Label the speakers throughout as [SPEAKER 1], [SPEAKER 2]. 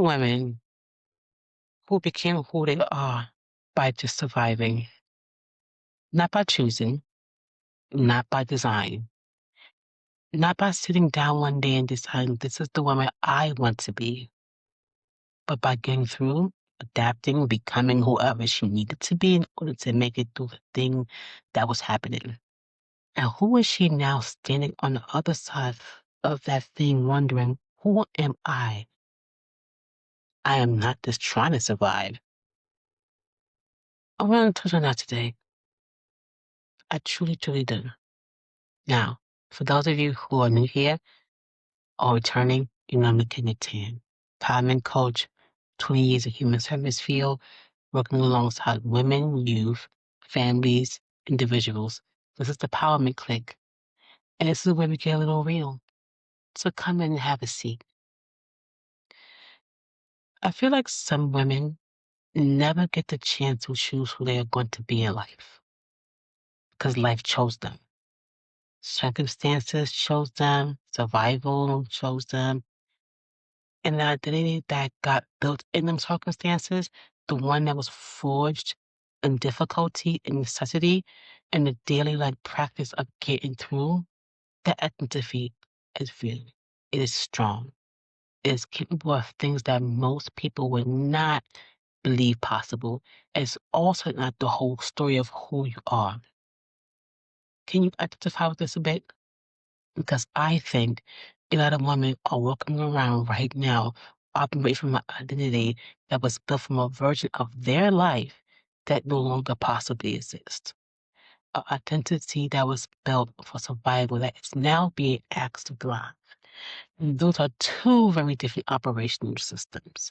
[SPEAKER 1] women who became who they are by just surviving, not by choosing, not by design, not by sitting down one day and deciding this is the woman I want to be, but by getting through, adapting, becoming whoever she needed to be in order to make it through the thing that was happening. And who is she now standing on the other side of that thing wondering, who am I? I am not just trying to survive. I want to touch on that today. I truly, truly do. Now, for those of you who are new here or returning, you know I'm looking at 10. Empowerment coach, 20 years of human service field, working alongside women, youth, families, individuals. This is the Empowerment Clique. And this is where we get a little real. So come in and have a seat. I feel like some women never get the chance to choose who they are going to be in life because life chose them. Circumstances chose them, survival chose them, and the identity that got built in them circumstances, the one that was forged in difficulty and necessity and the daily like practice of getting through, that identity is real. It is strong. It is capable of things that most people would not believe possible. It's also not the whole story of who you are. Can you identify with this a bit? Because I think a lot of women are walking around right now operating from an identity that was built from a version of their life that no longer possibly exists. An identity that was built for survival that is now being asked to thrive. And those are two very different operational systems.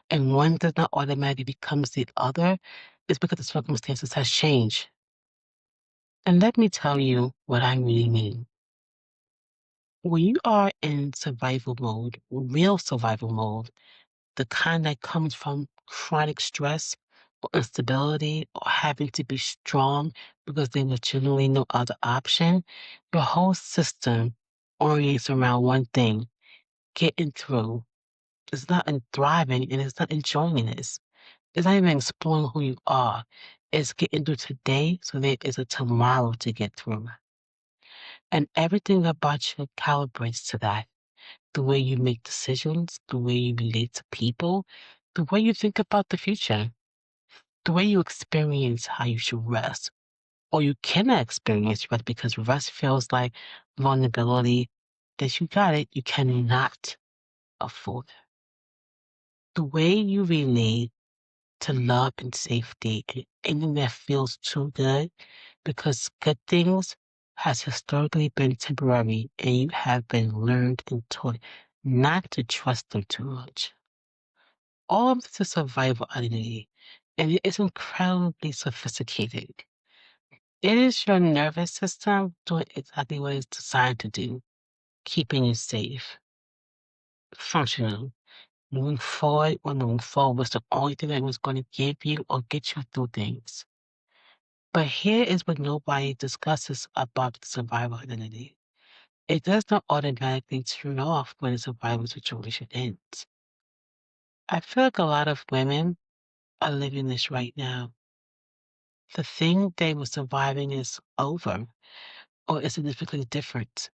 [SPEAKER 1] And one does not automatically becomes the other is because the circumstances has changed. And let me tell you what I really mean. When you are in survival mode, real survival mode, the kind that comes from chronic stress or instability or having to be strong because there was generally no other option, your whole system orients around one thing, getting through. It's not in thriving and it's not enjoying this. It's not even exploring who you are. It's getting through today so there is a tomorrow to get through. And everything about you calibrates to that. The way you make decisions, the way you relate to people, the way you think about the future, the way you experience how you should rest, or you cannot experience rest because rest feels like vulnerability that you got it, you cannot afford. The way you relate to love and safety and anything that feels too good because good things has historically been temporary and you have been learned and taught not to trust them too much. All of this is survival identity, and it is incredibly sophisticated. It is your nervous system doing exactly what it's designed to do, keeping you safe, functional. Moving forward or moving forward was the only thing that was going to give you or get you through things. But here is what nobody discusses about the survival identity. It does not automatically turn off when the survival situation ends. I feel like a lot of women are living this right now. The thing they were surviving is over, or is significantly different,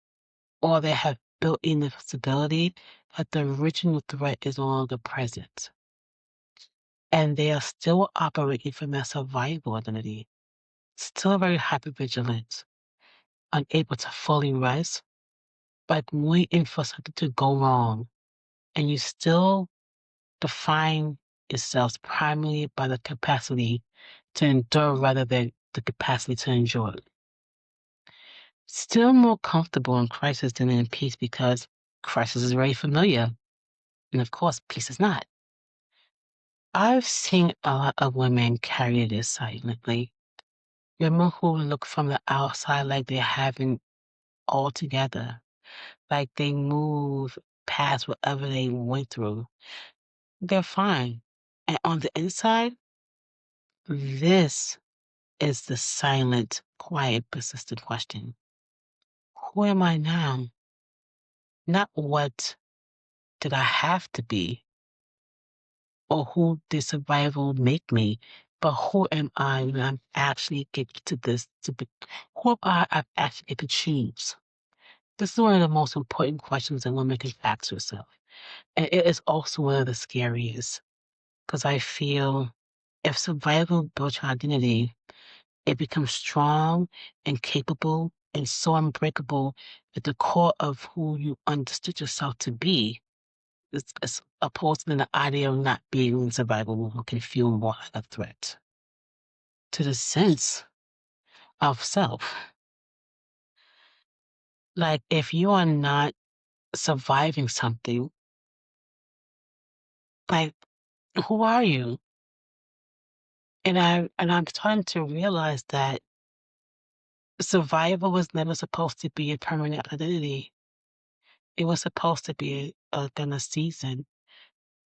[SPEAKER 1] or they have built in the stability that the original threat is no longer present. And they are still operating from their survival identity, still very hypervigilant, unable to fully rest, but waiting for something to go wrong. And you still define yourselves primarily by the capacity to endure rather than the capacity to enjoy. Still more comfortable in crisis than in peace because crisis is very familiar. And of course, peace is not. I've seen a lot of women carry this silently. Women who look from the outside like they're having all together, like they move past whatever they went through. They're fine. And on the inside, this is the silent, quiet, persistent question. Who am I now? Not what did I have to be, or who did survival make me, but who am I when I'm actually get to this to be who am I actually get to choose? This is one of the most important questions a woman can ask herself. And it is also one of the scariest because I feel if survival builds your identity, it becomes strong and capable and so unbreakable at the core of who you understood yourself to be. As opposed to the idea of not being in survival can feel more like a threat to the sense of self. Like if you are not surviving something, like who are you? And I'm starting to realize that survival was never supposed to be a permanent identity. It was supposed to be a season,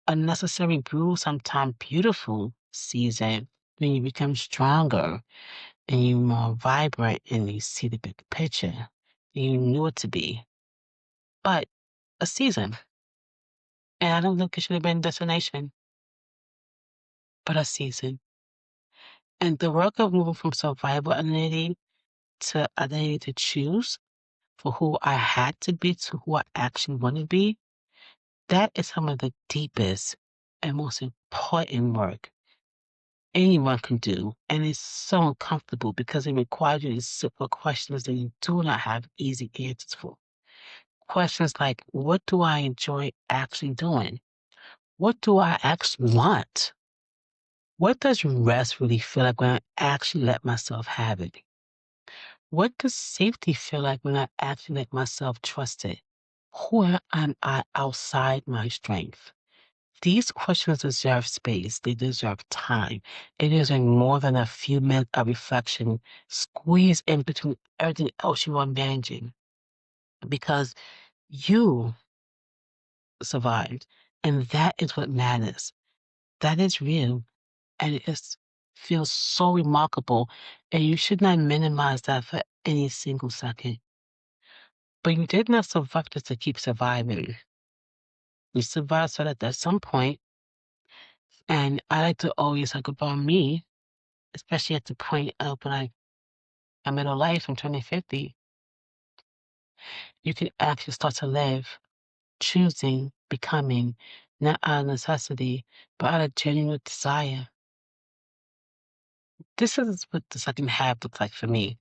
[SPEAKER 1] a necessary bruise, sometimes beautiful season when you become stronger and you more vibrant and you see the big picture. You knew it to be, but a season. And I don't think it should have been destination, but a season. And the work of moving from survival identity to identity to choose for who I had to be to who I actually want to be, that is some of the deepest and most important work anyone can do. And it's so uncomfortable because it requires you to sit for questions that you do not have easy answers for. Questions like, what do I enjoy actually doing? What do I actually want? What does rest really feel like when I actually let myself have it? What does safety feel like when I actually let myself trust it? Who am I outside my strength? These questions deserve space. They deserve time. It deserves more than a few minutes of reflection squeezed in between everything else you are managing because you survived. And that is what matters. That is real. And it is, feels so remarkable. And you should not minimize that for any single second. But you did not survive just to keep surviving. You survived so that at some point, and I like to always talk about me, especially at the point of when I'm middle life, I'm turning 50, you can actually start to live, choosing, becoming, not out of necessity, but out of genuine desire. This is what the second half looks like for me.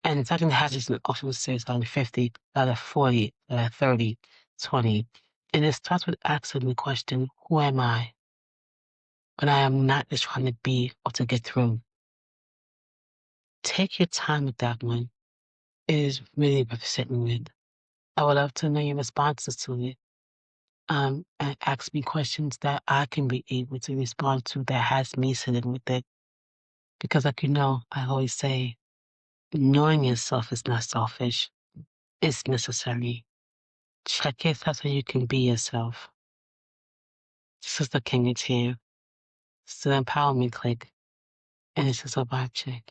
[SPEAKER 1] And the second half is an optional series out of 50, out of 40, out of 30, 20. And it starts with asking the question, who am I? When I am not just trying to be or to get through. Take your time with that one. It is really worth sitting with. I would love to know your responses to it. And ask me questions that I can be able to respond to that has me sitting with it. Because like you know, I always say, knowing yourself is not selfish. It's necessary. Check yourself so you can be yourself. This is the King is here. It's the Empowerment Clique. And this is a vibe check.